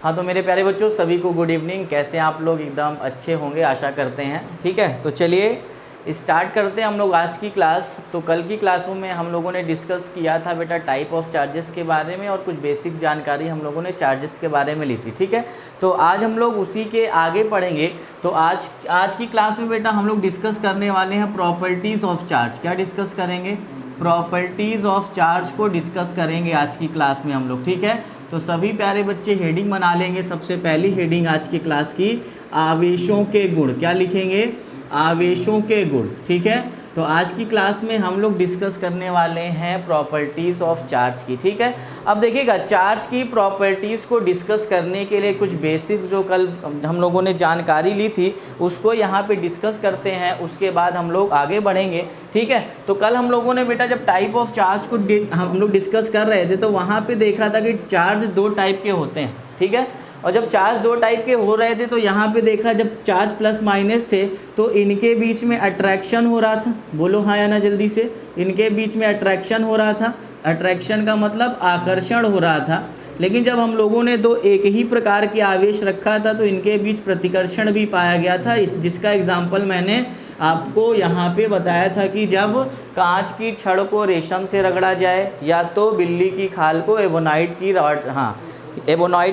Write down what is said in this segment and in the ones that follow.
हाँ तो मेरे प्यारे बच्चों सभी को गुड इवनिंग। कैसे हैं आप लोग? एकदम अच्छे होंगे आशा करते हैं। ठीक है, तो चलिए स्टार्ट करते हैं हम लोग आज की क्लास। तो कल की क्लासों में हम लोगों ने डिस्कस किया था बेटा टाइप ऑफ चार्जेस के बारे में, और कुछ बेसिक जानकारी हम लोगों ने चार्जेस के बारे में ली थी। ठीक है, तो आज हम लोग उसी के आगे पढ़ेंगे। तो आज की क्लास में बेटा हम लोग डिस्कस करने वाले हैं प्रॉपर्टीज़ ऑफ चार्ज। क्या डिस्कस करेंगे? प्रॉपर्टीज़ ऑफ चार्ज को डिस्कस करेंगे आज की क्लास में हम लोग। ठीक है, तो सभी प्यारे बच्चे हेडिंग बना लेंगे। सबसे पहली हेडिंग आज की क्लास की आवेशों के गुण। क्या लिखेंगे? आवेशों के गुण। ठीक है, तो आज की क्लास में हम लोग डिस्कस करने वाले हैं प्रॉपर्टीज़ ऑफ चार्ज की। ठीक है, अब देखिएगा चार्ज की प्रॉपर्टीज़ को डिस्कस करने के लिए कुछ बेसिक जो कल हम लोगों ने जानकारी ली थी उसको यहाँ पे डिस्कस करते हैं, उसके बाद हम लोग आगे बढ़ेंगे। ठीक है, तो कल हम लोगों ने बेटा जब टाइप ऑफ चार्ज को हम लोग डिस्कस कर रहे थे तो वहाँ पे देखा था कि चार्ज दो टाइप के होते हैं। ठीक है, और जब चार्ज दो टाइप के हो रहे थे तो यहाँ पे देखा जब चार्ज प्लस माइनस थे तो इनके बीच में अट्रैक्शन हो रहा था। बोलो हाँ या ना जल्दी से। इनके बीच में अट्रैक्शन हो रहा था। अट्रैक्शन का मतलब आकर्षण हो रहा था। लेकिन जब हम लोगों ने दो एक ही प्रकार के आवेश रखा था तो इनके बीच प्रतिकर्षण भी पाया गया था। जिसका एग्जाम्पल मैंने आपको यहाँ पे बताया था कि जब कांच की छड़ को रेशम से रगड़ा जाए या तो बिल्ली की खाल को एबोनाइट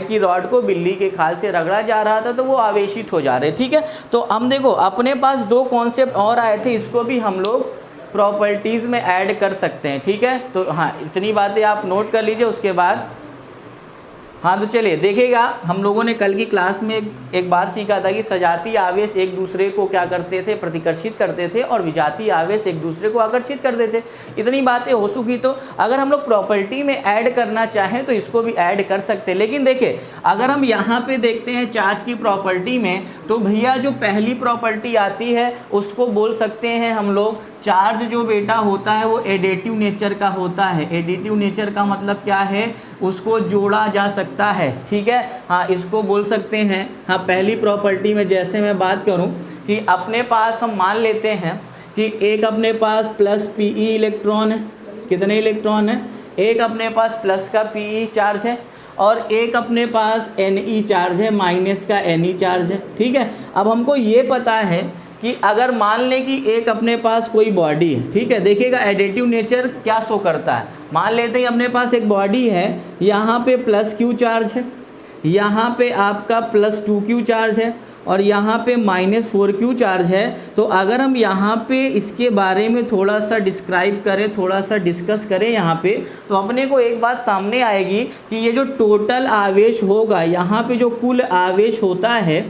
की रॉड को बिल्ली के खाल से रगड़ा जा रहा था तो वो आवेशित हो जा रहे। ठीक है, तो हम देखो अपने पास दो कॉन्सेप्ट और आए थे, इसको भी हम लोग प्रॉपर्टीज़ में ऐड कर सकते हैं। ठीक है, तो हाँ इतनी बातें आप नोट कर लीजिए। उसके बाद हाँ तो चलिए देखिएगा, हम लोगों ने कल की क्लास में एक बात सीखा था कि सजाती आवेश एक दूसरे को क्या करते थे? प्रतिकर्षित करते थे, और विजातीय आवेश एक दूसरे को आकर्षित करते थे। इतनी बातें हो चुकी, तो अगर हम लोग प्रॉपर्टी में ऐड करना चाहें तो इसको भी ऐड कर सकते हैं। लेकिन देखिए अगर हम यहाँ पे देखते हैं चार्ज की प्रॉपर्टी में तो भैया जो पहली प्रॉपर्टी आती है उसको बोल सकते हैं हम लोग चार्ज जो बेटा होता है वो एडिटिव नेचर का होता है। एडिटिव नेचर का मतलब क्या है? उसको जोड़ा जा सकता है। ठीक है, हाँ इसको बोल सकते हैं। हाँ पहली प्रॉपर्टी में जैसे मैं बात करूं कि अपने पास हम मान लेते हैं कि एक अपने पास प्लस पीई इलेक्ट्रॉन है। कितने इलेक्ट्रॉन है? एक अपने पास प्लस का पीई चार्ज है और एक अपने पास एनई चार्ज है, माइनस का एनई चार्ज है। ठीक है, अब हमको ये पता है कि अगर मान लें कि एक अपने पास कोई बॉडी है। ठीक है, देखिएगा एडिटिव नेचर क्या शो करता है। मान लेते हैं अपने पास एक बॉडी है, यहाँ पे प्लस क्यू चार्ज है, यहाँ पे आपका प्लस 2q चार्ज है और यहाँ पे माइनस 4q चार्ज है। तो अगर हम यहाँ पे इसके बारे में थोड़ा सा डिस्क्राइब करें, थोड़ा सा डिस्कस करें यहाँ पे, तो अपने को एक बात सामने आएगी कि ये जो टोटल आवेश होगा, यहाँ पे जो कुल आवेश होता है,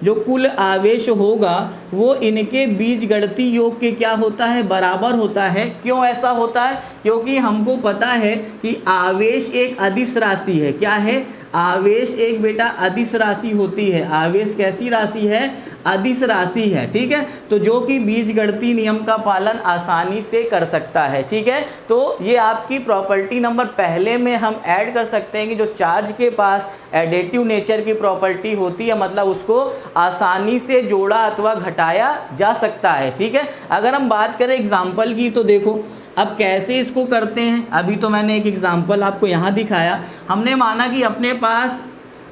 जो कुल आवेश होगा वो इनके बीजगणितीय योग के क्या होता है? बराबर होता है। क्यों ऐसा होता है? क्योंकि हमको पता है कि आवेश एक अदिश राशि है। क्या है? आवेश एक बेटा अदिश राशि होती है। आवेश कैसी राशि है? अदिश राशि है। ठीक है, तो जो कि बीजगणितीय नियम का पालन आसानी से कर सकता है। ठीक है, तो ये आपकी प्रॉपर्टी नंबर पहले में हम ऐड कर सकते हैं कि जो चार्ज के पास एडिटिव नेचर की प्रॉपर्टी होती है, मतलब उसको आसानी से जोड़ा अथवा घटाया जा सकता है। ठीक है, अगर हम बात करें एग्जाम्पल की तो देखो अब कैसे इसको करते हैं। अभी तो मैंने एक एग्जाम्पल आपको यहाँ दिखाया। हमने माना कि अपने पास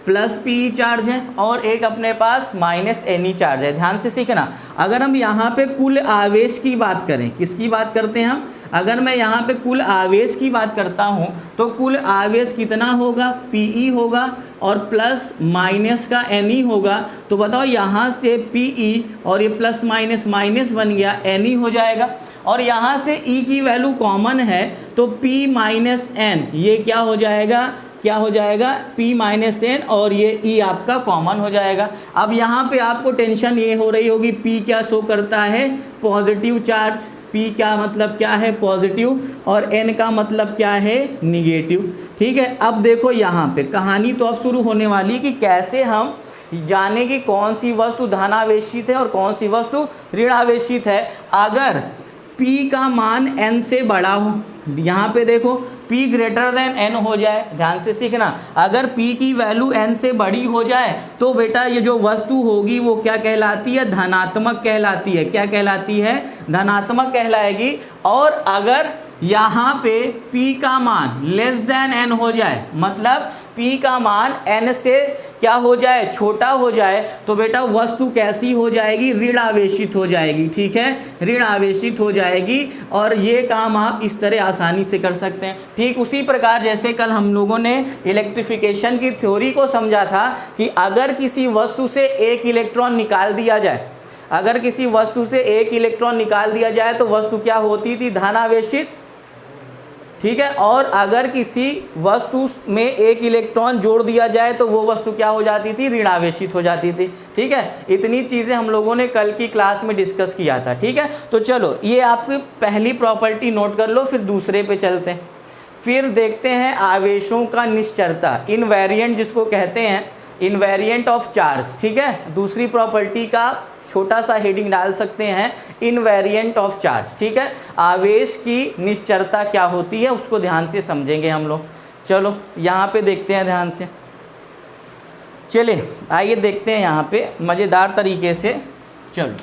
प्लस पी चार्ज है और एक अपने पास माइनस एन चार्ज है। ध्यान से सीखना, अगर हम यहाँ पे कुल आवेश की बात करें, किसकी बात करते हैं हम? अगर मैं यहाँ पे कुल आवेश की बात करता हूँ तो कुल आवेश कितना होगा? पीई होगा और प्लस माइनस का एनई होगा। तो बताओ यहाँ से पीई और ये प्लस माइनस माइनस बन गया, एनई हो जाएगा। और यहाँ से ई की वैल्यू कॉमन है तो P माइनस एन ये क्या हो जाएगा? क्या हो जाएगा? P माइनस एन, और ये E आपका कॉमन हो जाएगा। अब यहाँ पे आपको टेंशन ये हो रही होगी P क्या शो करता है? Positive charge. P क्या मतलब क्या है? पॉजिटिव, और N का मतलब क्या है? निगेटिव। ठीक है, अब देखो यहाँ पे कहानी तो अब शुरू होने वाली कि कैसे हम जाने कि कौन सी वस्तु धनावेशित है और कौन सी वस्तु ऋणावेशित है। अगर P का मान n से बड़ा हो, यहाँ पे देखो P ग्रेटर देन n हो जाए। ध्यान से सीखना, अगर P की वैल्यू n से बड़ी हो जाए तो बेटा ये जो वस्तु होगी वो क्या कहलाती है? धनात्मक कहलाती है। क्या कहलाती है? धनात्मक कहलाएगी। और अगर यहाँ पे P का मान लेस देन n हो जाए, मतलब P का मान n से क्या हो जाए, छोटा हो जाए, तो बेटा वस्तु कैसी हो जाएगी, ऋण आवेशित हो जाएगी। ठीक है, ऋण आवेशित हो जाएगी और ये काम आप इस तरह आसानी से कर सकते हैं। ठीक उसी प्रकार जैसे कल हम लोगों ने इलेक्ट्रिफिकेशन की थ्योरी को समझा था कि अगर किसी वस्तु से एक इलेक्ट्रॉन निकाल दिया जाए, अगर किसी वस्तु से एक इलेक्ट्रॉन निकाल दिया जाए तो वस्तु क्या होती थी, धनावेशित। ठीक है, और अगर किसी वस्तु में एक इलेक्ट्रॉन जोड़ दिया जाए तो वो वस्तु क्या हो जाती थी, ऋणावेशित हो जाती थी। ठीक है, इतनी चीज़ें हम लोगों ने कल की क्लास में डिस्कस किया था। ठीक है, तो चलो ये आपकी पहली प्रॉपर्टी नोट कर लो, फिर दूसरे पे चलते हैं। फिर देखते हैं आवेशों का निश्चरता, इनवेरिएंट जिसको कहते हैं, इनवेरिएंट ऑफ चार्ज। ठीक है, दूसरी प्रॉपर्टी का छोटा सा हेडिंग डाल सकते हैं, इनवेरिएंट ऑफ चार्ज। ठीक है, आवेश की निश्चरता क्या होती है उसको ध्यान से समझेंगे हम लोग। चलो यहाँ पे देखते हैं ध्यान से, चले आइए देखते हैं यहाँ पे मज़ेदार तरीके से। चलो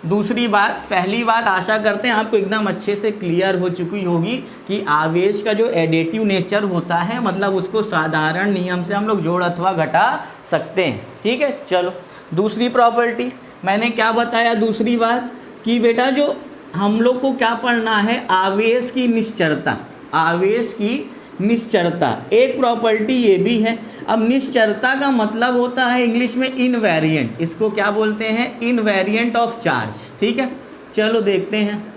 दूसरी बात, पहली बात आशा करते हैं आपको एकदम अच्छे से क्लियर हो चुकी होगी कि आवेश का जो एडिटिव नेचर होता है, मतलब उसको साधारण नियम से हम लोग जोड़ अथवा घटा सकते हैं। ठीक है, चलो दूसरी प्रॉपर्टी मैंने क्या बताया, दूसरी बात कि बेटा जो हम लोग को क्या पढ़ना है, आवेश की निश्चरता, आवेश की निश्चरता एक प्रॉपर्टी ये भी है। अब निश्चरता का मतलब होता है इंग्लिश में इनवेरिएंट, इसको क्या बोलते हैं, इनवेरिएंट ऑफ चार्ज। ठीक है, चलो देखते हैं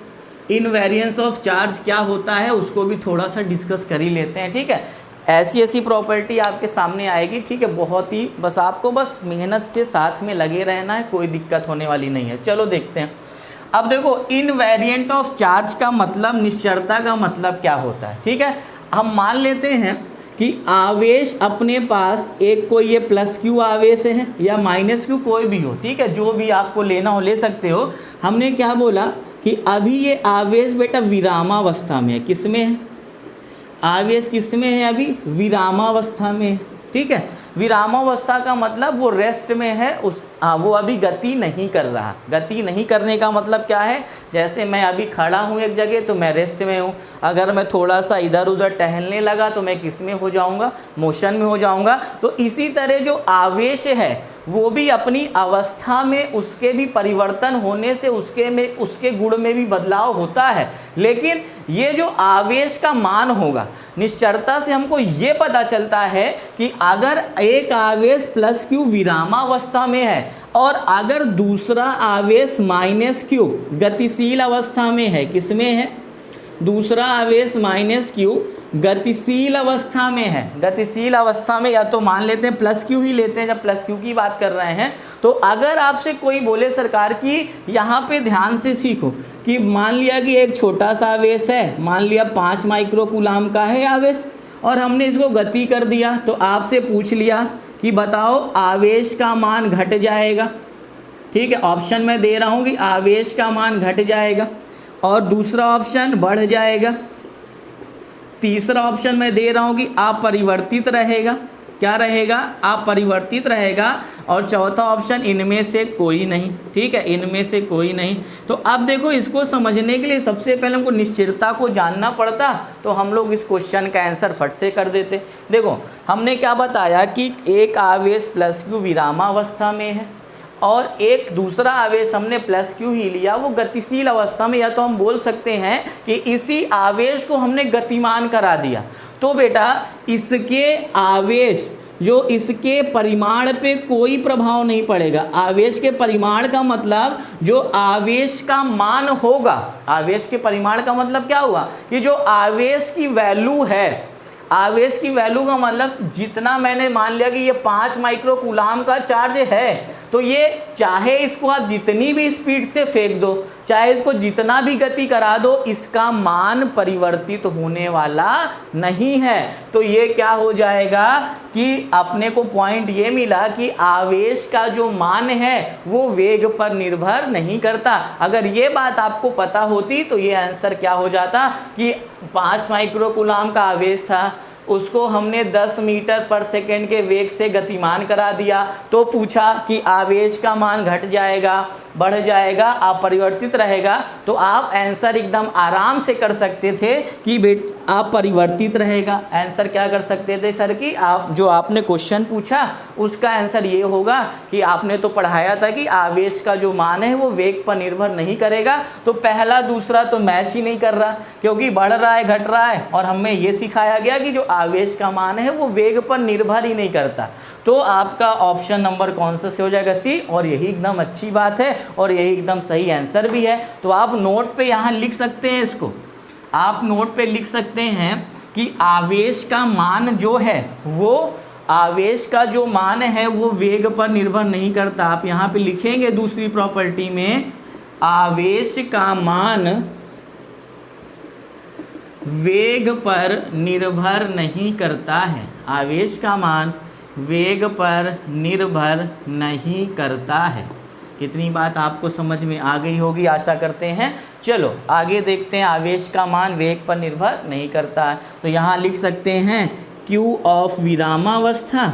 इनवेरिएंस ऑफ चार्ज क्या होता है, उसको भी थोड़ा सा डिस्कस कर ही लेते हैं। ठीक है, ऐसी ऐसी प्रॉपर्टी आपके सामने आएगी। ठीक है, बहुत ही बस आपको बस मेहनत से साथ में लगे रहना है, कोई दिक्कत होने वाली नहीं है। चलो देखते हैं। अब देखो इनवेरिएंट ऑफ चार्ज का मतलब, निश्चरता का मतलब क्या होता है। ठीक है, हम मान लेते हैं कि आवेश अपने पास एक कोई ये प्लस क्यू आवेश है या माइनस क्यू, कोई भी हो। ठीक है, जो भी आपको लेना हो ले सकते हो। हमने क्या बोला कि अभी ये आवेश बेटा विरामावस्था में है। किस में है, आवेश किस में है, अभी विरामावस्था में है। ठीक है, विरामावस्था का मतलब वो रेस्ट में है, वो अभी गति नहीं कर रहा। गति नहीं करने का मतलब क्या है, जैसे मैं अभी खड़ा हूँ एक जगह तो मैं रेस्ट में हूँ, अगर मैं थोड़ा सा इधर उधर टहलने लगा तो मैं किस में हो जाऊँगा, मोशन में हो जाऊँगा। तो इसी तरह जो आवेश है वो भी अपनी अवस्था में उसके भी परिवर्तन होने से उसके गुण में भी बदलाव होता है। लेकिन ये जो आवेश का मान होगा, निश्चरता से हमको ये पता चलता है कि अगर एक आवेश प्लस क्यू विरामावस्था में है और अगर दूसरा आवेश माइनस क्यू गतिशील अवस्था में है, किस में है, दूसरा आवेश माइनस क्यू गतिशील अवस्था में है। गतिशील अवस्था में या तो मान लेते हैं प्लस क्यू ही लेते हैं जब प्लस क्यू की बात कर रहे हैं। तो अगर आपसे कोई बोले सरकार की यहाँ पे ध्यान से सीखो कि मान लिया कि एक छोटा सा आवेश है, मान लिया 5 माइक्रोकूलाम का है आवेश, और हमने इसको गति कर दिया, तो आपसे पूछ लिया कि बताओ आवेश का मान घट जाएगा। ठीक है, ऑप्शन मैं दे रहा हूँ कि आवेश का मान घट जाएगा, और दूसरा ऑप्शन बढ़ जाएगा, तीसरा ऑप्शन मैं दे रहा हूँ कि अपरिवर्तित रहेगा। क्या रहेगा, अपरिवर्तित रहेगा, और चौथा ऑप्शन इनमें से कोई नहीं। ठीक है, इनमें से कोई नहीं। तो अब देखो इसको समझने के लिए सबसे पहले हमको निश्चरता को जानना पड़ता, तो हम लोग इस क्वेश्चन का आंसर फट से कर देते। देखो हमने क्या बताया कि एक आवेश प्लस क्यू विरामावस्था में है और एक दूसरा आवेश हमने प्लस क्यू ही लिया, वो गतिशील अवस्था में, या तो हम बोल सकते हैं कि इसी आवेश को हमने गतिमान करा दिया। तो बेटा इसके आवेश जो इसके परिमाण पे कोई प्रभाव नहीं पड़ेगा। आवेश के परिमाण का मतलब जो आवेश का मान होगा, आवेश के परिमाण का मतलब क्या हुआ कि जो आवेश की वैल्यू है, आवेश की वैल्यू का मतलब जितना मैंने मान लिया कि ये 5 माइक्रोकूलाम का चार्ज है, तो ये चाहे इसको आप जितनी भी स्पीड से फेंक दो, चाहे इसको जितना भी गति करा दो, इसका मान परिवर्तित होने वाला नहीं है। तो ये क्या हो जाएगा कि अपने को पॉइंट ये मिला कि आवेश का जो मान है वो वेग पर निर्भर नहीं करता। अगर ये बात आपको पता होती तो ये आंसर क्या हो जाता कि 5 माइक्रोकूलाम का आवेश था, उसको हमने 10 मीटर पर सेकेंड के वेग से गतिमान करा दिया, तो पूछा कि आवेश का मान घट जाएगा, बढ़ जाएगा, अपरिवर्तित रहेगा, तो आप आंसर एकदम आराम से कर सकते थे कि अपरिवर्तित रहेगा। आंसर क्या कर सकते थे सर कि आप जो आपने क्वेश्चन पूछा उसका आंसर ये होगा कि आपने तो पढ़ाया था कि आवेश का जो मान है वो वेग पर निर्भर नहीं करेगा, तो पहला दूसरा तो मैच ही नहीं कर रहा, क्योंकि बढ़ रहा है घट रहा है, और हमें ये सिखाया गया कि जो आवेश का मान है वो वेग पर निर्भर ही नहीं करता। तो आपका ऑप्शन नंबर कौन सा से हो जाएगा? सी। और यही एकदम अच्छी बात है और यही एकदम सही आंसर भी है। तो आप नोट पे यहाँ लिख सकते हैं, इसको आप नोट पे लिख सकते हैं कि आवेश का मान जो है वो आवेश का जो मान है वो वेग पर निर्भर नहीं करता। आप यहाँ पे लिखेंगे दूसरी प्रॉपर्टी में, आवेश का मान वेग पर निर्भर नहीं करता है। आवेश का मान वेग पर निर्भर नहीं करता है। इतनी बात आपको समझ में आ गई होगी आशा करते हैं। चलो आगे देखते हैं। आवेश का मान वेग पर निर्भर नहीं करता है, तो यहाँ लिख सकते हैं Q ऑफ विरामावस्था।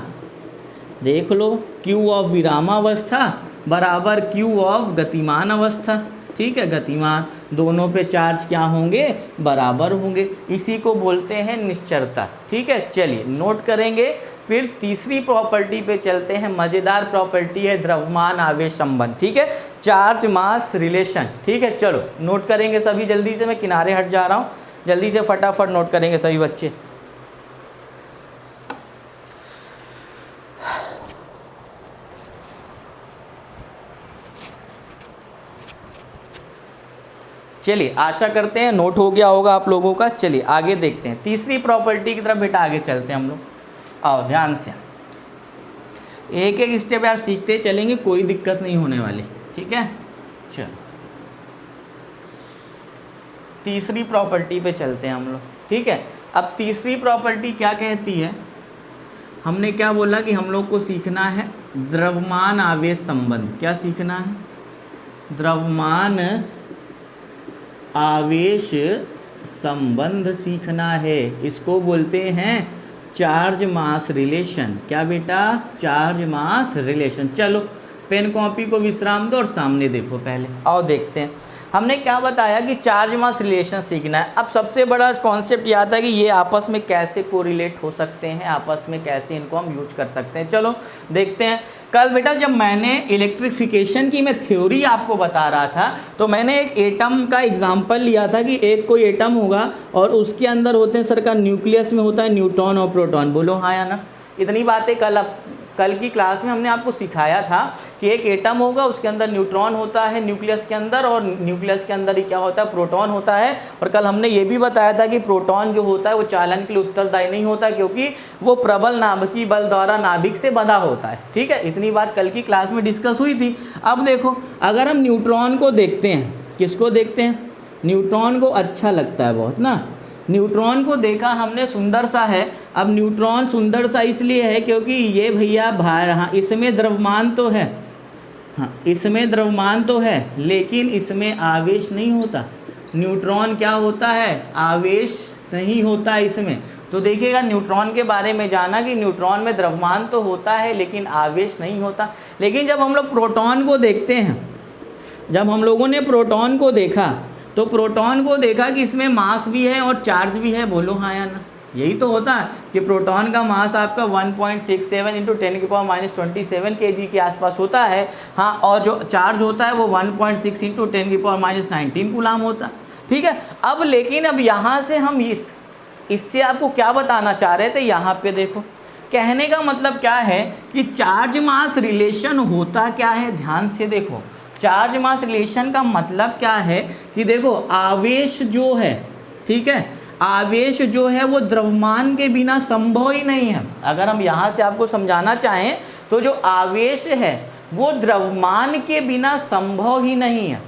देख लो, Q ऑफ विरामावस्था बराबर Q ऑफ गतिमान अवस्था। ठीक है, गतिमान दोनों पे चार्ज क्या होंगे? बराबर होंगे। इसी को बोलते हैं निश्चरता। ठीक है, चलिए नोट करेंगे। फिर तीसरी प्रॉपर्टी पे चलते हैं। मज़ेदार प्रॉपर्टी है द्रव्यमान आवेश संबंध। ठीक है, चार्ज मास रिलेशन। ठीक है, चलो नोट करेंगे सभी जल्दी से। मैं किनारे हट जा रहा हूँ, जल्दी से फटाफट नोट करेंगे सभी बच्चे। चलिए आशा करते हैं नोट हो गया होगा आप लोगों का। चलिए आगे देखते हैं तीसरी प्रॉपर्टी की तरफ। बेटा आगे चलते हैं हम लोग, आओ ध्यान से। एक एक स्टेप यार सीखते चलेंगे, कोई दिक्कत नहीं होने वाली। ठीक है, चलो तीसरी प्रॉपर्टी पे चलते हैं हम लोग। ठीक है, अब तीसरी प्रॉपर्टी क्या कहती है? हमने क्या बोला कि हम लोग को सीखना है द्रव्यमान आवेश संबंध। क्या सीखना है? द्रव्यमान आवेश संबंध सीखना है। इसको बोलते हैं चार्ज मास रिलेशन। क्या बेटा? चार्ज मास रिलेशन। चलो पेन कॉपी को विश्राम दो और सामने देखो पहले। आओ देखते हैं हमने क्या बताया कि चार्ज मास रिलेशन सीखना है। अब सबसे बड़ा कॉन्सेप्ट यह आता है कि ये आपस में कैसे कोरिलेट हो सकते हैं, आपस में कैसे इनको हम यूज कर सकते हैं। चलो देखते हैं। कल बेटा जब मैंने इलेक्ट्रिफिकेशन की मैं थ्योरी आपको बता रहा था, तो मैंने एक एटम का एग्जांपल लिया था कि एक कोई एटम होगा और उसके अंदर होते हैं सर का न्यूक्लियस में होता है न्यूट्रॉन और प्रोटॉन। बोलो हाँ या ना। इतनी बातें कल की क्लास में हमने आपको सिखाया था कि एक एटम होगा, उसके अंदर न्यूट्रॉन होता है न्यूक्लियस के अंदर, और न्यूक्लियस के अंदर ही क्या होता है? प्रोटॉन होता है। और कल हमने ये भी बताया था कि प्रोटॉन जो होता है वो चालन के लिए उत्तरदायी नहीं होता, क्योंकि वो प्रबल नाभिकीय बल द्वारा नाभिक से बंधा होता है। ठीक है, इतनी बात कल की क्लास में डिस्कस हुई थी। अब देखो, अगर हम न्यूट्रॉन को देखते हैं, किसको देखते हैं? न्यूट्रॉन को अच्छा लगता है बहुत ना। न्यूट्रॉन को देखा हमने, सुंदर सा है। अब न्यूट्रॉन सुंदर सा इसलिए है क्योंकि ये भैया बाहर, हाँ इसमें द्रव्यमान तो है, हाँ इसमें द्रव्यमान तो है, लेकिन इसमें आवेश नहीं होता। न्यूट्रॉन क्या होता है? आवेश नहीं होता इसमें। तो देखिएगा न्यूट्रॉन के बारे में जाना कि न्यूट्रॉन में द्रव्यमान तो होता है लेकिन आवेश नहीं होता। लेकिन जब हम लोग प्रोटॉन को देखते हैं, जब हम लोगों ने प्रोटॉन को देखा तो प्रोटॉन को देखा कि इसमें मास भी है और चार्ज भी है। बोलो हाँ या ना। यही तो होता है कि प्रोटॉन का मास आपका 1.67 इंटू 10⁻27 kg के आसपास होता है। हाँ, और जो चार्ज होता है वो 1.6 इंटू 10⁻19 कूलाम होता है। ठीक है, अब लेकिन अब यहाँ से हम इससे आपको क्या बताना चाह रहे थे? यहाँ पे देखो, कहने का मतलब क्या है कि चार्ज मास रिलेशन होता क्या है? ध्यान से देखो, चार्ज मास रिलेशन का मतलब क्या है कि देखो आवेश जो है, ठीक है, आवेश जो है वो द्रव्यमान के बिना संभव ही नहीं है। अगर हम यहाँ से आपको समझाना चाहें तो जो आवेश है वो द्रव्यमान के बिना संभव ही नहीं है।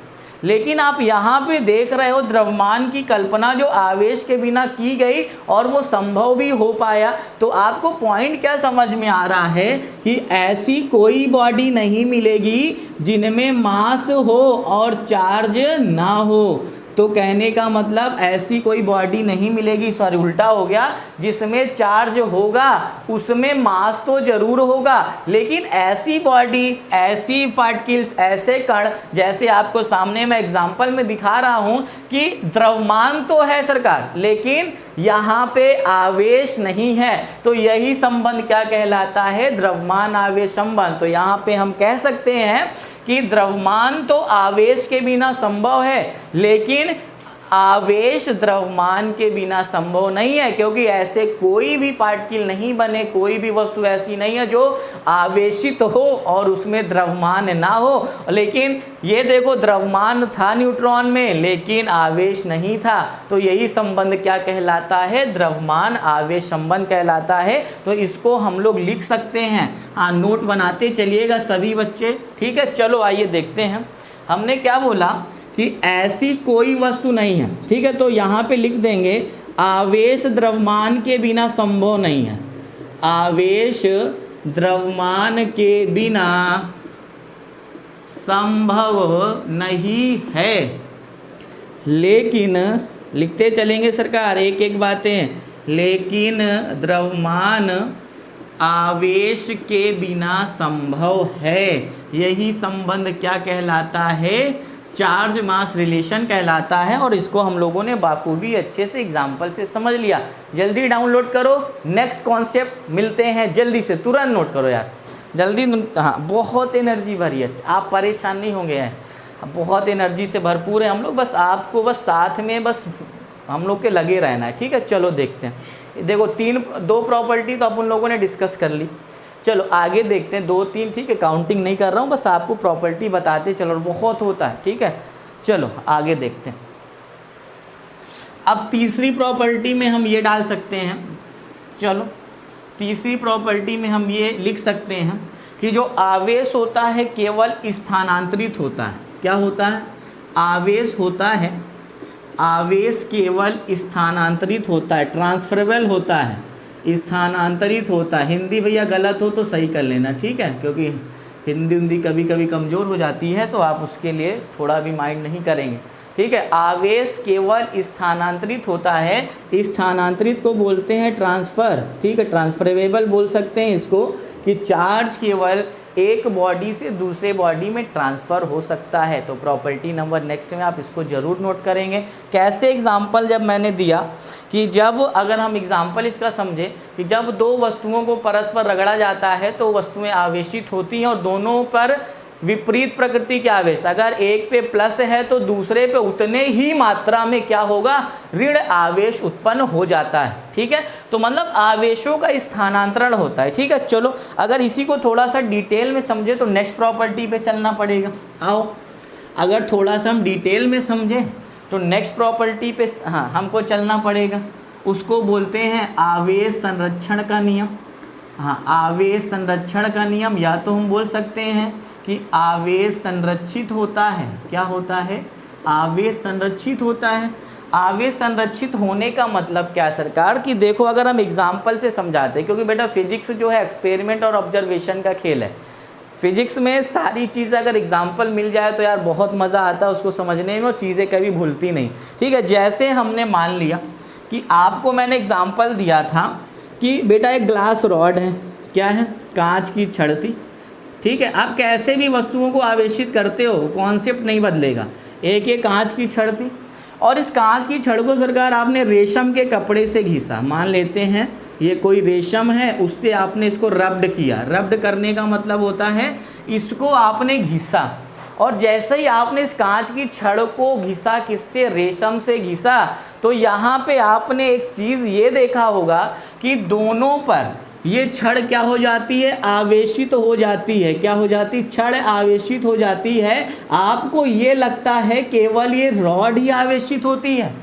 लेकिन आप यहाँ पे देख रहे हो द्रव्यमान की कल्पना जो आवेश के बिना की गई और वो संभव भी हो पाया। तो आपको पॉइंट क्या समझ में आ रहा है कि ऐसी कोई बॉडी नहीं मिलेगी जिनमें मास हो और चार्ज ना हो। तो कहने का मतलब ऐसी कोई बॉडी नहीं मिलेगी, सॉरी उल्टा हो गया, जिसमें चार्ज होगा उसमें मास तो जरूर होगा, लेकिन ऐसी बॉडी, ऐसी पार्टिकल्स, ऐसे कण, जैसे आपको सामने मैं एग्जांपल में दिखा रहा हूं कि द्रव्यमान तो है सरकार, लेकिन यहाँ पे आवेश नहीं है। तो यही संबंध क्या कहलाता है? द्रव्यमान आवेश संबंध। तो यहाँ पे हम कह सकते हैं कि द्रव्यमान तो आवेश के बिना संभव है, लेकिन आवेश द्रव्यमान के बिना संभव नहीं है, क्योंकि ऐसे कोई भी पार्टिकल नहीं बने, कोई भी वस्तु ऐसी नहीं है जो आवेशित हो और उसमें द्रव्यमान ना हो। लेकिन ये देखो, द्रव्यमान था न्यूट्रॉन में लेकिन आवेश नहीं था। तो यही संबंध क्या कहलाता है? द्रव्यमान आवेश संबंध कहलाता है। तो इसको हम लोग लिख सकते हैं। हाँ, नोट बनाते चलिएगा सभी बच्चे, ठीक है। चलो आइए देखते हैं, हमने क्या बोला कि ऐसी कोई वस्तु नहीं है, ठीक है। तो यहाँ पे लिख देंगे आवेश द्रव्यमान के बिना संभव नहीं है, आवेश द्रव्यमान के बिना संभव नहीं है। लेकिन लिखते चलेंगे सरकार एक एक बातें, लेकिन द्रव्यमान आवेश के बिना संभव है। यही संबंध क्या कहलाता है? चार्ज मास रिलेशन कहलाता है। और इसको हम लोगों ने बाखूबी अच्छे से एग्जाम्पल से समझ लिया। जल्दी डाउनलोड करो, नेक्स्ट कॉन्सेप्ट मिलते हैं, जल्दी से तुरंत नोट करो यार, जल्दी। हाँ, बहुत एनर्जी भरी है, आप परेशान नहीं होंगे हैं, बहुत एनर्जी से भरपूर है हम लोग। बस आपको बस साथ में बस हम लोग के लगे रहना है, ठीक है। चलो देखते हैं। देखो दो प्रॉपर्टी तो अपन लोगों ने डिस्कस कर ली। चलो आगे देखते हैं, 2-3, ठीक है। काउंटिंग नहीं कर रहा हूँ, बस आपको प्रॉपर्टी बताते चलो, बहुत होता है, ठीक है। चलो आगे देखते हैं। अब तीसरी प्रॉपर्टी में हम ये डाल सकते हैं, चलो तीसरी प्रॉपर्टी में हम ये लिख सकते हैं कि जो आवेश होता है केवल स्थानांतरित होता है। क्या होता है? आवेश होता है, आवेश केवल स्थानांतरित होता है, ट्रांसफरेबल होता है, स्थानांतरित होता है। हिंदी भैया गलत हो तो सही कर लेना, ठीक है, क्योंकि हिंदी कभी कभी कमज़ोर हो जाती है, तो आप उसके लिए थोड़ा भी माइंड नहीं करेंगे, ठीक है। आवेश केवल स्थानांतरित होता है, स्थानांतरित को बोलते हैं ट्रांसफ़र, ठीक है। ट्रांसफरेबल बोल सकते हैं इसको, कि चार्ज केवल एक बॉडी से दूसरे बॉडी में ट्रांसफ़र हो सकता है। तो प्रॉपर्टी नंबर नेक्स्ट में आप इसको ज़रूर नोट करेंगे। कैसे? एग्जाम्पल जब मैंने दिया कि जब, अगर हम एग्जाम्पल इसका समझे कि जब दो वस्तुओं को परस्पर रगड़ा जाता है तो वस्तुएं आवेशित होती हैं और दोनों पर विपरीत प्रकृति के आवेश, अगर एक पे प्लस है तो दूसरे पे उतने ही मात्रा में क्या होगा? ऋण आवेश उत्पन्न हो जाता है, ठीक है। तो मतलब आवेशों का स्थानांतरण होता है, ठीक है। चलो अगर इसी को थोड़ा सा डिटेल में समझे तो नेक्स्ट प्रॉपर्टी पे चलना पड़ेगा। आओ, अगर थोड़ा सा हम डिटेल में समझें तो नेक्स्ट प्रॉपर्टी पे हाँ हमको चलना पड़ेगा। उसको बोलते हैं आवेश संरक्षण का नियम। हाँ, आवेश संरक्षण का नियम, या तो हम बोल सकते हैं कि आवेश संरक्षित होता है। क्या होता है? आवेश संरक्षित होता है। आवेश संरक्षित होने का मतलब क्या सरकार? कि देखो, अगर हम एग्जाम्पल से समझाते हैं, क्योंकि बेटा फिजिक्स जो है एक्सपेरिमेंट और ऑब्जर्वेशन का खेल है। फिजिक्स में सारी चीज़ें अगर एग्जाम्पल मिल जाए तो यार बहुत मज़ा आता है उसको समझने में, और चीज़ें कभी भूलती नहीं, ठीक है। जैसे हमने मान लिया कि आपको मैंने एग्जाम्पल दिया था कि बेटा एक ग्लास रॉड है, क्या है? कांच की छड़ थी, ठीक है। आप कैसे भी वस्तुओं को आवेशित करते हो, कॉन्सेप्ट नहीं बदलेगा। एक ये कांच की छड़ थी, और इस कांच की छड़ को सरकार आपने रेशम के कपड़े से घिसा। मान लेते हैं ये कोई रेशम है, उससे आपने इसको रब्ड किया। रब्ड करने का मतलब होता है इसको आपने घिसा, और जैसे ही आपने इस कांच की छड़ को घिसा, किससे? रेशम से घिसा, तो यहाँ पे आपने एक चीज़ ये देखा होगा कि दोनों पर ये छड़ क्या हो जाती है? आवेशित हो जाती है। क्या हो जाती? छड़ आवेशित हो जाती है। आपको ये लगता है केवल ये रॉड ही आवेशित होती है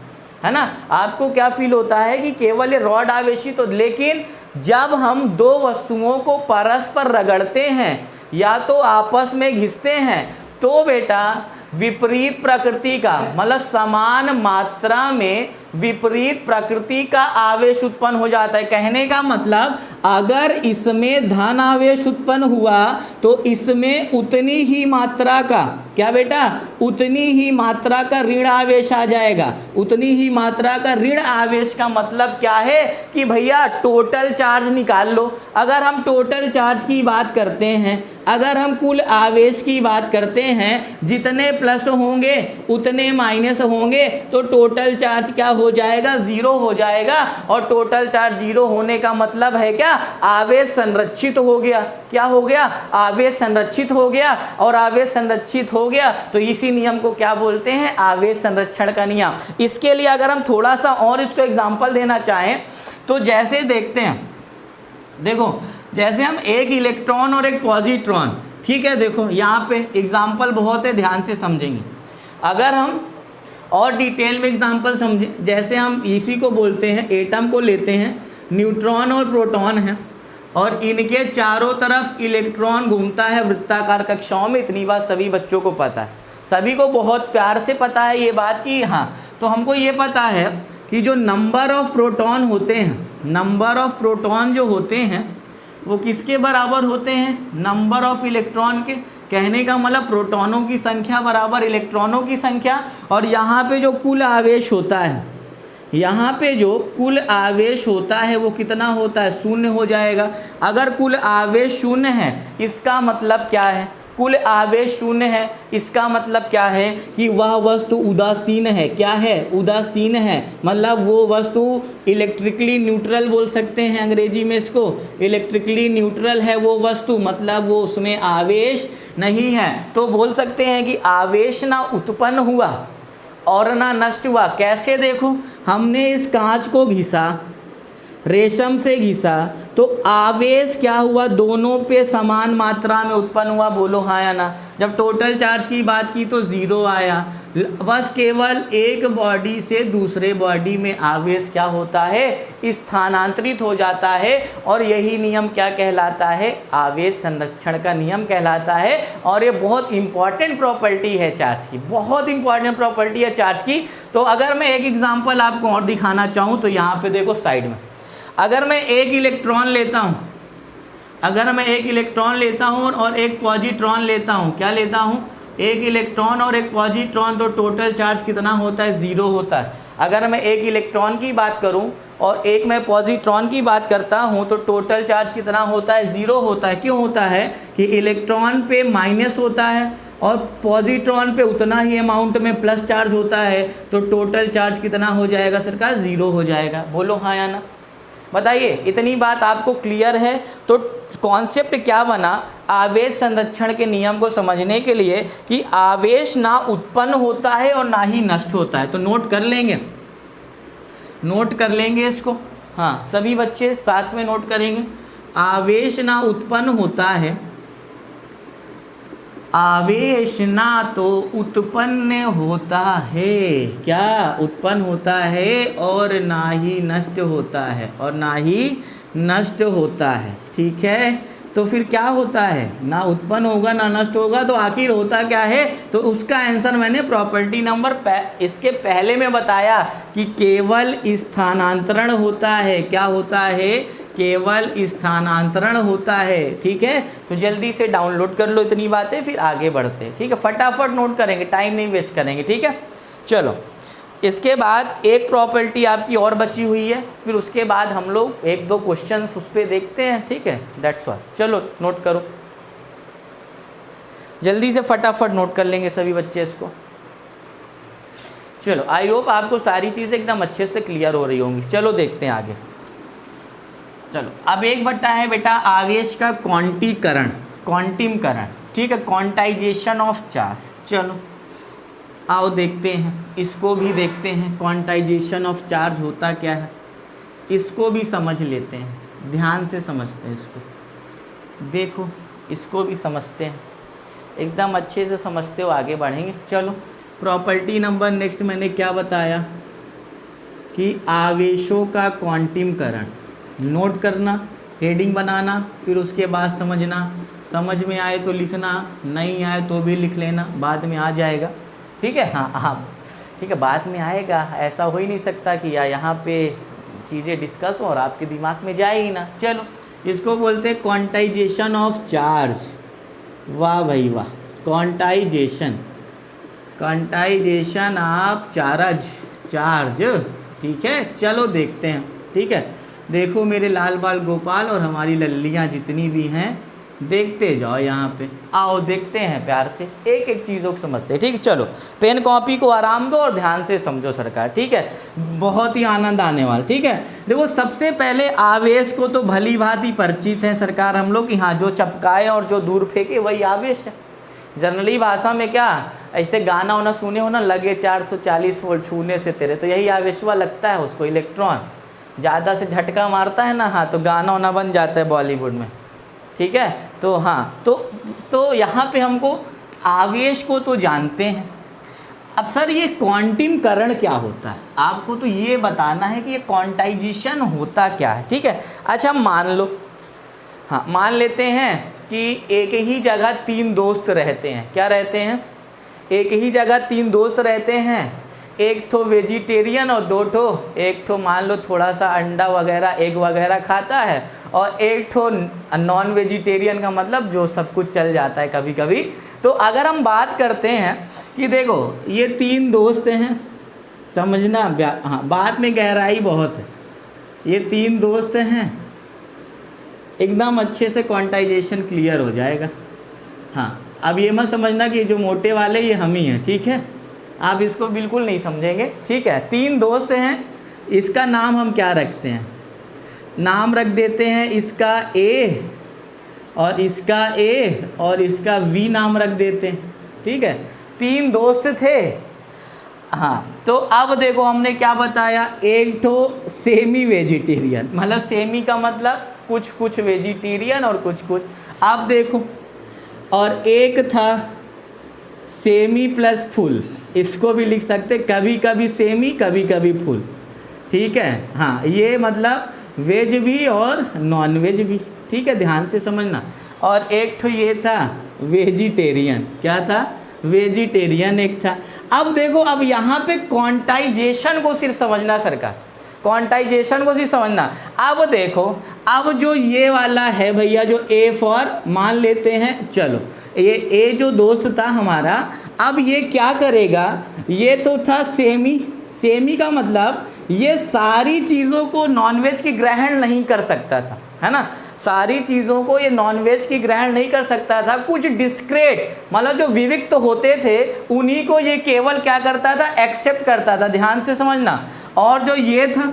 ना? आपको क्या फील होता है कि केवल ये रॉड आवेशित हो, लेकिन जब हम दो वस्तुओं को परस्पर रगड़ते हैं या तो आपस में घिसते हैं, तो बेटा विपरीत प्रकृति का, मतलब समान मात्रा में विपरीत प्रकृति का आवेश उत्पन्न हो जाता है। कहने का मतलब अगर इसमें धन आवेश उत्पन्न हुआ तो इसमें उतनी ही मात्रा का क्या बेटा, उतनी ही मात्रा का ऋण आवेश आ जाएगा। उतनी ही मात्रा का ऋण आवेश का मतलब क्या है कि भैया टोटल चार्ज निकाल लो। अगर हम टोटल चार्ज की बात करते हैं, अगर हम कुल आवेश की बात करते हैं, जितने प्लस होंगे उतने माइनस होंगे, तो टोटल चार्ज क्या हो जाएगा, जीरो हो जाएगा। और टोटल चार्ज जीरो होने का मतलब है क्या, आवेश संरक्षित हो गया। क्या हो गया, आवेश संरक्षित हो गया। और आवेश संरक्षित हो गया तो इसी नियम को क्या बोलते हैं, आवेश संरक्षण का नियम। इसके लिए अगर हम थोड़ा सा और इसको एग्जांपल देना चाहें तो जैसे देखते हैं, देखो जैसे हम एक इलेक्ट्रॉन और एक पॉजिट्रॉन, ठीक है, देखो यहाँ पे एग्जाम्पल बहुत है, ध्यान से समझेंगे। अगर हम और डिटेल में एग्जाम्पल समझें, जैसे हम इसी को बोलते हैं, एटम को लेते हैं, न्यूट्रॉन और प्रोटॉन हैं और इनके चारों तरफ इलेक्ट्रॉन घूमता है वृत्ताकार कक्षाओं में। इतनी बात सभी बच्चों को पता है, सभी को बहुत प्यार से पता है ये बात कि हाँ, तो हमको ये पता है कि जो नंबर ऑफ प्रोटॉन होते हैं, नंबर ऑफ प्रोटॉन जो होते हैं वो किसके बराबर होते हैं, नंबर ऑफ इलेक्ट्रॉन के। कहने का मतलब प्रोटॉनों की संख्या बराबर इलेक्ट्रॉनों की संख्या। और यहाँ पे जो कुल आवेश होता है, यहाँ पे जो कुल आवेश होता है वो कितना होता है, शून्य हो जाएगा। अगर कुल आवेश शून्य है इसका मतलब क्या है, कुल आवेश शून्य है इसका मतलब क्या है कि वह वस्तु उदासीन है। क्या है, उदासीन है, मतलब वो वस्तु इलेक्ट्रिकली न्यूट्रल बोल सकते हैं अंग्रेजी में इसको, इलेक्ट्रिकली न्यूट्रल है वो वस्तु, मतलब वो उसमें आवेश नहीं है। तो बोल सकते हैं कि आवेश ना उत्पन्न हुआ और ना नष्ट हुआ। कैसे, देखो हमने इस कांच को घिसा, रेशम से घिसा, तो आवेश क्या हुआ, दोनों पे समान मात्रा में उत्पन्न हुआ। बोलो हाँ या ना। जब टोटल चार्ज की बात की तो ज़ीरो आया, बस केवल एक बॉडी से दूसरे बॉडी में आवेश क्या होता है, स्थानांतरित हो जाता है। और यही नियम क्या कहलाता है, आवेश संरक्षण का नियम कहलाता है। और ये बहुत इंपॉर्टेंट प्रॉपर्टी है चार्ज की, बहुत इंपॉर्टेंट प्रॉपर्टी है चार्ज की। तो अगर मैं एक एग्जांपल आपको और दिखाना चाहूँ तो यहाँ पे देखो साइड में, अगर मैं एक इलेक्ट्रॉन लेता हूँ, अगर मैं एक इलेक्ट्रॉन लेता हूँ और एक पॉजिट्रॉन लेता हूँ, क्या लेता हूँ, एक इलेक्ट्रॉन और एक पॉजिट्रॉन, तो टोटल चार्ज कितना होता है, ज़ीरो होता है। अगर मैं एक इलेक्ट्रॉन की बात करूँ और एक मैं पॉजिट्रॉन की बात करता हूँ तो टोटल चार्ज कितना होता है, ज़ीरो होता है। क्यों होता है कि इलेक्ट्रॉन पे माइनस होता है और पॉजिट्रॉन पे उतना ही अमाउंट में प्लस चार्ज होता है, तो टोटल चार्ज कितना हो जाएगा सरकार, ज़ीरो हो जाएगा। बोलो हाँ या ना, बताइए। इतनी बात आपको क्लियर है। तो कॉन्सेप्ट क्या बना, आवेश संरक्षण के नियम को समझने के लिए कि आवेश ना उत्पन्न होता है और ना ही नष्ट होता है। तो नोट कर लेंगे, नोट कर लेंगे इसको, हाँ सभी बच्चे साथ में नोट करेंगे। आवेश ना उत्पन्न होता है, आवेश ना तो उत्पन्न होता है, क्या उत्पन्न होता है, और ना ही नष्ट होता है, और ना ही नष्ट होता है। ठीक है, तो फिर क्या होता है, ना उत्पन्न होगा ना नष्ट होगा, तो आखिर होता क्या है। तो उसका आंसर मैंने प्रॉपर्टी नंबर इसके पहले में बताया कि केवल स्थानांतरण होता है। क्या होता है, केवल स्थानांतरण होता है। ठीक है, तो जल्दी से डाउनलोड कर लो इतनी बातें, फिर आगे बढ़ते हैं। ठीक है, फटाफट नोट करेंगे, टाइम नहीं वेस्ट करेंगे। ठीक है, चलो इसके बाद एक प्रॉपर्टी आपकी और बची हुई है, फिर उसके बाद हम लोग एक दो क्वेश्चंस उस पर देखते हैं। ठीक है, दैट्स ऑल। चलो नोट करो, जल्दी से फटाफट नोट कर लेंगे सभी बच्चे इसको। चलो, आई होप आपको सारी चीज़ें एकदम अच्छे से क्लियर हो रही होंगी। चलो देखते हैं आगे। चलो, अब एक बट्टा है बेटा आवेश का क्वांटीकरण, क्वांटिमकरण। ठीक है, क्वांटाइजेशन ऑफ चार्ज। चलो आओ देखते हैं, इसको भी देखते हैं, क्वांटाइजेशन ऑफ चार्ज होता क्या है, इसको भी समझ लेते हैं, ध्यान से समझते हैं इसको। देखो इसको भी समझते हैं, एकदम अच्छे से समझते हो आगे बढ़ेंगे। चलो, प्रॉपर्टी नंबर नेक्स्ट मैंने क्या बताया कि आवेशों का क्वांटिमकरण। नोट करना, हेडिंग बनाना, फिर उसके बाद समझना, समझ में आए तो लिखना, नहीं आए तो भी लिख लेना, बाद में आ जाएगा। ठीक है, हाँ हाँ ठीक है, बाद में आएगा। ऐसा हो ही नहीं सकता कि यहाँ पे चीज़ें डिस्कस हो और आपके दिमाग में जाए ही ना। चलो, इसको बोलते हैं क्वांटाइजेशन ऑफ चार्ज। वाह भाई वाह, क्वांटाइजेशन, क्वांटाइजेशन ऑफ चार्ज, ठीक है। चलो देखते हैं, ठीक है। देखो मेरे लाल बाल गोपाल और हमारी लल्लियाँ जितनी भी हैं, देखते जाओ यहाँ पे, आओ देखते हैं प्यार से, एक एक चीज़ों को समझते हैं, ठीक है। चलो पेन कॉपी को आराम दो और ध्यान से समझो सरकार, ठीक है, बहुत ही आनंद आने वाला, ठीक है। देखो सबसे पहले आवेश को तो भली भांति परिचित है सरकार हम लोग कि हाँ, जो चपकाए और जो दूर फेंके वही आवेश है। जनरली भाषा में क्या, ऐसे गाना वाना सुने हो ना, लगे 440 वोल्ट छूने से तेरे, तो यही आवेशवा लगता है उसको, इलेक्ट्रॉन ज़्यादा से झटका मारता है ना, हाँ, तो गाना वाना बन जाता है बॉलीवुड में, ठीक है। तो हाँ, तो यहाँ पे हमको आवेश को तो जानते हैं। अब सर ये क्वांटम करण क्या होता है, आपको तो ये बताना है कि ये क्वांटाइजेशन होता क्या है, ठीक है। अच्छा मान लो, हाँ मान लेते हैं कि एक ही जगह 3 दोस्त रहते हैं। क्या रहते हैं? एक ही जगह 3 दोस्त रहते हैं, एक तो वेजिटेरियन और 2 ठो, एक तो मान लो थोड़ा सा अंडा वगैरह एग वगैरह खाता है, और एक तो नॉन वेजिटेरियन का मतलब जो सब कुछ चल जाता है कभी कभी। तो अगर हम बात करते हैं कि देखो ये 3 दोस्त हैं, समझना, हाँ बात में गहराई बहुत है। ये 3 दोस्त हैं, एकदम अच्छे से क्वांटाइजेशन क्लियर हो जाएगा। हाँ अब ये मत समझना कि जो मोटे वाले ये हम ही हैं, ठीक है, आप इसको बिल्कुल नहीं समझेंगे, ठीक है। 3 दोस्त हैं, इसका नाम हम क्या रखते हैं, नाम रख देते हैं इसका A और इसका A और इसका V नाम रख देते हैं, ठीक है। 3 दोस्त थे, हाँ। तो अब देखो हमने क्या बताया, एक तो सेमी वेजिटेरियन, मतलब सेमी का मतलब कुछ कुछ वेजिटेरियन और कुछ कुछ, आप देखो, और एक था सेमी प्लस फुल, इसको भी लिख सकते, कभी कभी सेमी कभी कभी फुल, ठीक है। हाँ ये मतलब वेज भी और नॉन वेज भी, ठीक है, ध्यान से समझना। और एक तो ये था वेजिटेरियन, क्या था, वेजिटेरियन एक था। अब देखो, अब यहाँ पे क्वांटाइजेशन को सिर्फ समझना सरकार, क्वांटाइजेशन को सिर्फ समझना। अब देखो, अब जो ये वाला है भैया, जो A फॉर मान लेते हैं, चलो ये A जो दोस्त था हमारा, अब ये क्या करेगा, ये तो था सेमी, सेमी का मतलब ये सारी चीज़ों को नॉनवेज की ग्रहण नहीं कर सकता था, है ना, सारी चीज़ों को ये नॉनवेज की ग्रहण नहीं कर सकता था। कुछ डिस्क्रेट मतलब जो विविक्त तो होते थे उन्हीं को ये केवल क्या करता था, एक्सेप्ट करता था, ध्यान से समझना। और जो ये था,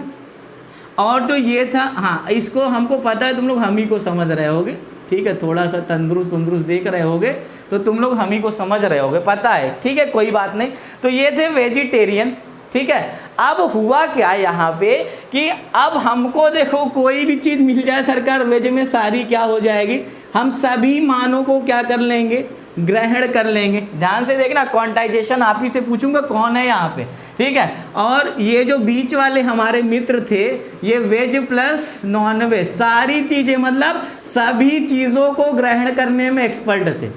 और जो ये था, हाँ इसको हमको पता है, तुम लोग हम ही को समझ रहे होगे, ठीक है, थोड़ा सा तंदुरुस्त देख रहे होगे तो तुम लोग हम ही को समझ रहे होगे, पता है, ठीक है, कोई बात नहीं। तो ये थे वेजिटेरियन, ठीक है। अब हुआ क्या यहाँ पे कि अब हमको देखो कोई भी चीज़ मिल जाए सरकार, वेज में सारी क्या हो जाएगी, हम सभी मानों को क्या कर लेंगे, ग्रहण कर लेंगे। ध्यान से देखना, क्वांटाइजेशन आप ही से पूछूंगा कौन है यहाँ पे, ठीक है। और ये जो बीच वाले हमारे मित्र थे, ये वेज प्लस नॉन वेज सारी चीज़ें, मतलब सभी चीज़ों को ग्रहण करने में एक्सपर्ट थे,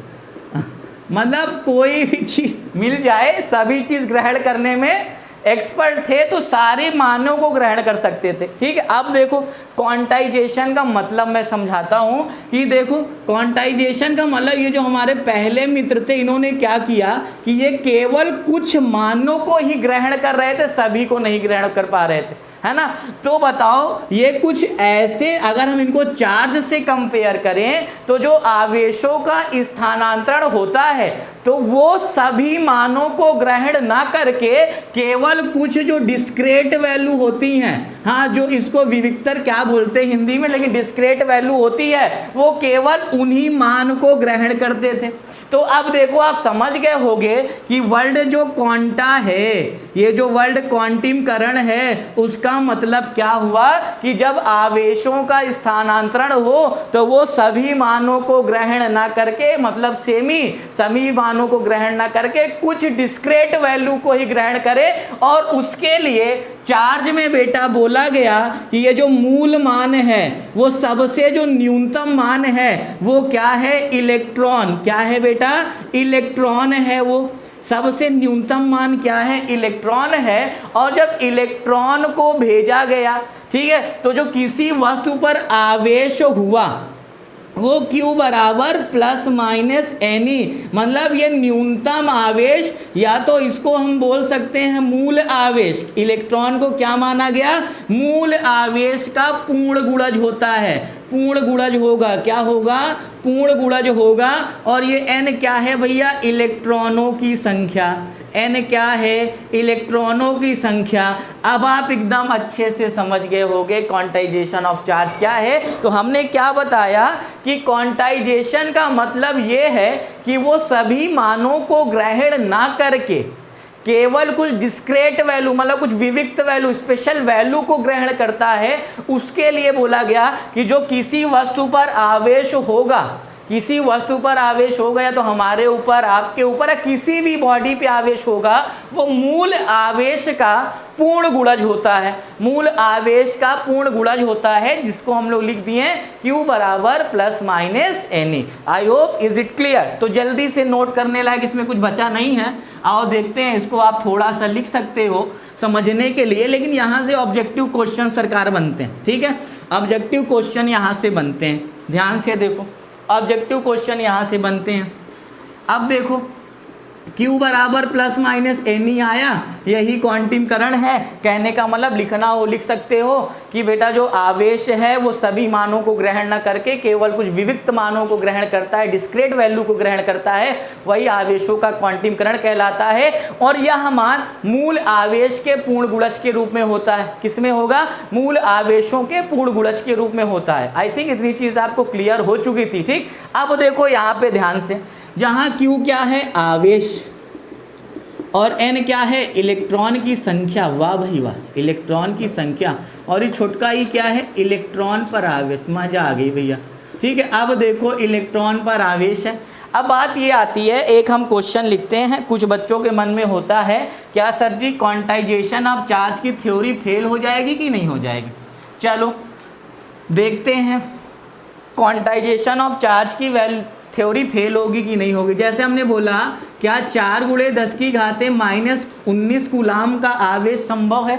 मतलब कोई भी चीज़ मिल जाए सभी चीज़ ग्रहण करने में एक्सपर्ट थे, तो सारे मानों को ग्रहण कर सकते थे, ठीक है। अब देखो क्वांटाइजेशन का मतलब मैं समझाता हूँ कि देखो क्वांटाइजेशन का मतलब ये जो हमारे पहले मित्र थे, इन्होंने क्या किया कि ये केवल कुछ मानों को ही ग्रहण कर रहे थे, सभी को नहीं ग्रहण कर पा रहे थे, है ना। तो बताओ ये कुछ ऐसे, अगर हम इनको चार्ज से कंपेयर करें तो जो आवेशों का स्थानांतरण होता है तो वो सभी मानों को ग्रहण ना करके केवल कुछ जो डिस्क्रेट वैल्यू होती हैं, हाँ जो इसको विविक्तर क्या बोलते हैं हिंदी में, लेकिन डिस्क्रेट वैल्यू होती है, वो केवल उन्हीं मान को ग्रहण करते थे। तो अब देखो आप समझ गए होंगे कि वर्ल्ड जो क्वांटा है, ये जो वर्ल्ड क्वांटिमकरण है, उसका मतलब क्या हुआ कि जब आवेशों का स्थानांतरण हो तो वो सभी मानों को ग्रहण ना करके, मतलब सभी मानों को ग्रहण ना करके कुछ डिस्क्रेट वैल्यू को ही ग्रहण करे। और उसके लिए चार्ज में बेटा बोला गया कि ये जो मूल मान है, वो सबसे जो न्यूनतम मान है वो क्या है, इलेक्ट्रॉन। क्या है बेटा, इलेक्ट्रॉन है, वो सबसे न्यूनतम मान क्या है, इलेक्ट्रॉन है। और जब इलेक्ट्रॉन को भेजा गया, ठीक है, तो जो किसी वस्तु पर आवेश हुआ, वो Q बराबर प्लस माइनस एनी, मतलब ये न्यूनतम आवेश, या तो इसको हम बोल सकते हैं मूल आवेश। इलेक्ट्रॉन को क्या माना गया? मूल आवेश का पूर्ण गुणज होता है, पूर्ण गुणज होगा। क्या होगा? पूर्ण गुणज होगा। और ये n क्या है भैया? इलेक्ट्रॉनों की संख्या। n क्या है? इलेक्ट्रॉनों की संख्या। अब आप एकदम अच्छे से समझ गए होंगे क्वांटाइजेशन ऑफ चार्ज क्या है। तो हमने क्या बताया कि क्वांटाइजेशन का मतलब ये है कि वो सभी मानों को ग्रहण ना करके केवल कुछ डिस्क्रेट वैल्यू, मतलब कुछ विविक्त वैल्यू, स्पेशल वैल्यू को ग्रहण करता है। उसके लिए बोला गया कि जो किसी वस्तु पर आवेश होगा, किसी वस्तु पर आवेश होगा, या तो हमारे ऊपर, आपके ऊपर, या किसी भी बॉडी पे आवेश होगा, वो मूल आवेश का पूर्ण गुणज होता है। मूल आवेश का पूर्ण गुणज होता है, जिसको हम लोग लिख दिए Q बराबर plus minus any. I hope is it clear. तो जल्दी से नोट करने लायक इसमें कुछ बचा नहीं है। आओ देखते हैं, इसको आप थोड़ा सा लिख सकते हो समझने के लिए, लेकिन यहाँ से ऑब्जेक्टिव क्वेश्चन सरकार बनते हैं। ठीक है, ऑब्जेक्टिव क्वेश्चन यहाँ से बनते हैं। ध्यान से देखो, ऑब्जेक्टिव क्वेश्चन यहाँ से बनते हैं। अब देखो, Q बराबर प्लस माइनस एनी आया, यही क्वांटिमकरण है। कहने का मतलब लिखना हो, लिख सकते हो कि बेटा जो आवेश है वो सभी मानों को ग्रहण न करके केवल कुछ विविक्त मानों को ग्रहण करता है, डिस्क्रेट वैल्यू को ग्रहण करता है, वही आवेशों का क्वांटिमकरण कहलाता है। और यह मान मूल आवेश के पूर्ण गुणज के रूप में होता है। किस में होगा? मूल आवेशों के पूर्ण गुणज के रूप में होता है। आई थिंक इतनी चीज़ आपको क्लियर हो चुकी थी। ठीक, अब देखो यहाँ पे ध्यान से, जहाँ Q क्या है? आवेश, और n क्या है? इलेक्ट्रॉन की संख्या। वाह भाई वाह, इलेक्ट्रॉन की संख्या। और ये छोटका ई क्या है? इलेक्ट्रॉन पर आवेश। मजा आ गई भैया। ठीक है, अब देखो इलेक्ट्रॉन पर आवेश है। अब बात ये आती है, एक हम क्वेश्चन लिखते हैं, कुछ बच्चों के मन में होता है, क्या sir ji quantization of charge की थ्योरी फेल हो जाएगी कि नहीं हो जाएगी? चलो देखते हैं, क्वांटाइजेशन ऑफ चार्ज की थ्योरी फेल होगी कि नहीं होगी। जैसे हमने बोला, क्या 4 × 10⁻⁻19 कूलाम का आवेश संभव है?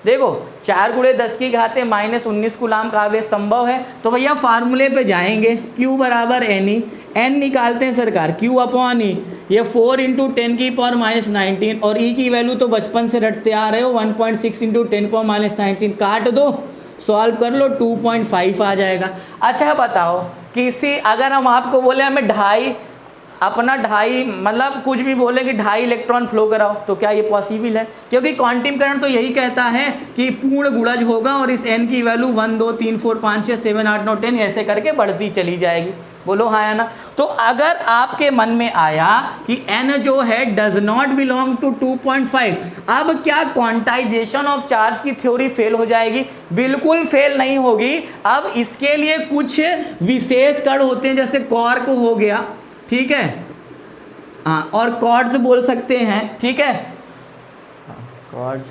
देखो 4 × 10⁻⁻19 कूलाम का आवेश संभव है। तो भैया फार्मूले पे जाएंगे, Q बराबर एनी, n निकालते हैं सरकार, Q अपॉन ई, ये 4 × 10⁻⁻19, और ई की वैल्यू तो बचपन से रटते आ रहे हो, 1.6 × 10⁻⁻19, काट दो, सॉल्व कर लो, 2.5 आ जाएगा। अच्छा बताओ, किसी अगर हम आपको बोले हमें 2.5 मतलब कुछ भी बोले कि 2.5 इलेक्ट्रॉन फ्लो कराओ, तो क्या ये पॉसिबल है? क्योंकि क्वांटिमकरण तो यही कहता है कि पूर्ण गुणज होगा और इस n की वैल्यू 1 2 3 4 5 6 7 8 9 10 ऐसे करके बढ़ती चली जाएगी। बोलो हाँ या ना? तो अगर आपके मन में आया कि n जो है डज नॉट बिलोंग टू 2.5, अब क्या क्वांटाइजेशन ऑफ चार्ज की थ्योरी फेल हो जाएगी? बिल्कुल फेल नहीं होगी। अब इसके लिए कुछ विशेष कण होते हैं, जैसे क्वार्क हो गया, ठीक है, हाँ, और क्वार्ट्ज बोल सकते हैं, ठीक है, क्वार्ट्ज,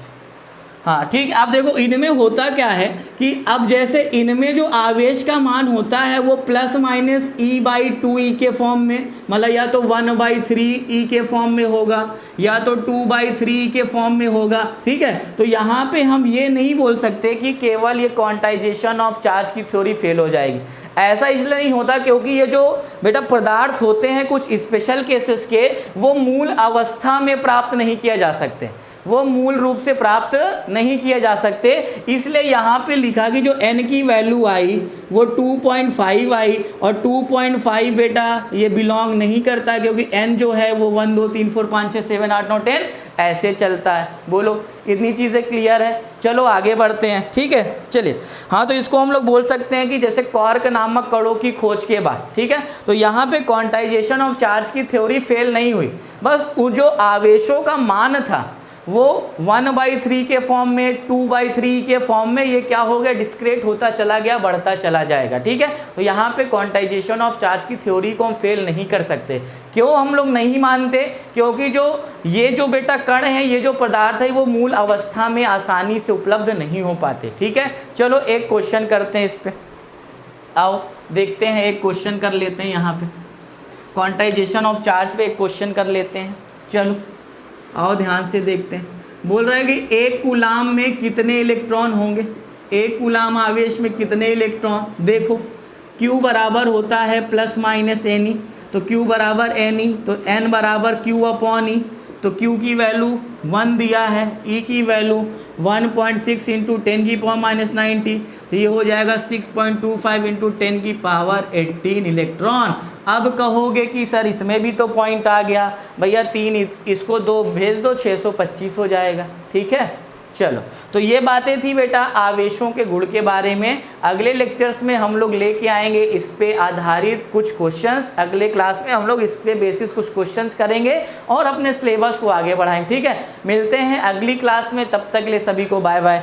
हाँ ठीक है। अब देखो इनमें होता क्या है कि अब जैसे इनमें जो आवेश का मान होता है वो प्लस माइनस E/2e के फॉर्म में, मतलब या तो 1/3e के फॉर्म में होगा या तो 2/3e के फॉर्म में होगा। ठीक है, तो यहाँ पे हम ये नहीं बोल सकते कि केवल ये क्वांटाइजेशन ऑफ चार्ज की थ्योरी फेल हो जाएगी। ऐसा इसलिए नहीं होता क्योंकि ये जो बेटा पदार्थ होते हैं कुछ स्पेशल केसेस के, वो मूल अवस्था में प्राप्त नहीं किया जा सकते, वो मूल रूप से प्राप्त नहीं किए जा सकते। इसलिए यहाँ पे लिखा कि जो n की वैल्यू आई वो 2.5 आई, और 2.5 बेटा ये बिलोंग नहीं करता क्योंकि n जो है वो 1 2 3 4 5 6 7 8 9 10 ऐसे चलता है। बोलो इतनी चीज़ें क्लियर है? चलो आगे बढ़ते हैं। ठीक है, चलिए, हाँ तो इसको हम लोग बोल सकते हैं कि जैसे क्वार्क नामक कणों की खोज के बाद, ठीक है, तो यहाँ पे क्वांटाइजेशन ऑफ चार्ज की थ्योरी फेल नहीं हुई, बस वो जो आवेशों का मान था वो 1/3 के फॉर्म में, 2/3 के फॉर्म में, ये क्या हो गया? डिस्क्रेट होता चला गया, बढ़ता चला जाएगा। ठीक है, तो यहाँ पे क्वांटाइजेशन ऑफ चार्ज की थ्योरी को हम फेल नहीं कर सकते। क्यों हम लोग नहीं मानते? क्योंकि ये जो बेटा कण है, ये जो पदार्थ है, वो मूल अवस्था में आसानी से उपलब्ध नहीं हो पाते। ठीक है, चलो एक क्वेश्चन करते हैं इस पर, आओ देखते हैं, एक क्वेश्चन कर लेते हैं यहाँ पे, क्वांटाइजेशन ऑफ चार्ज पे एक क्वेश्चन कर लेते हैं। चलो आओ ध्यान से देखते हैं। बोल रहा है कि 1 कूलाम में कितने इलेक्ट्रॉन होंगे? 1 कूलाम आवेश में कितने इलेक्ट्रॉन? देखो Q बराबर होता है प्लस माइनस एन ई, तो Q बराबर एन ई, तो N बराबर Q अपॉन ई, तो Q की वैल्यू 1 दिया है, E की वैल्यू 1.6 इंटू 10 की पावर माइनस 90, तो ये हो जाएगा 6.25 इंटू 10 की पावर 18 इलेक्ट्रॉन। अब कहोगे कि सर इसमें भी तो पॉइंट आ गया, भैया 3 इसको 2 भेज दो, 625 हो जाएगा। ठीक है, चलो, तो ये बातें थी बेटा आवेशों के गुण के बारे में। अगले लेक्चर्स में हम लोग लेके आएंगे इस पे आधारित कुछ क्वेश्चंस। अगले क्लास में हम लोग इस पे बेसिस कुछ क्वेश्चंस करेंगे और अपने सिलेबस को आगे बढ़ाएंगे। ठीक है, मिलते हैं अगली क्लास में, तब तक के लिए सभी को बाय बाय।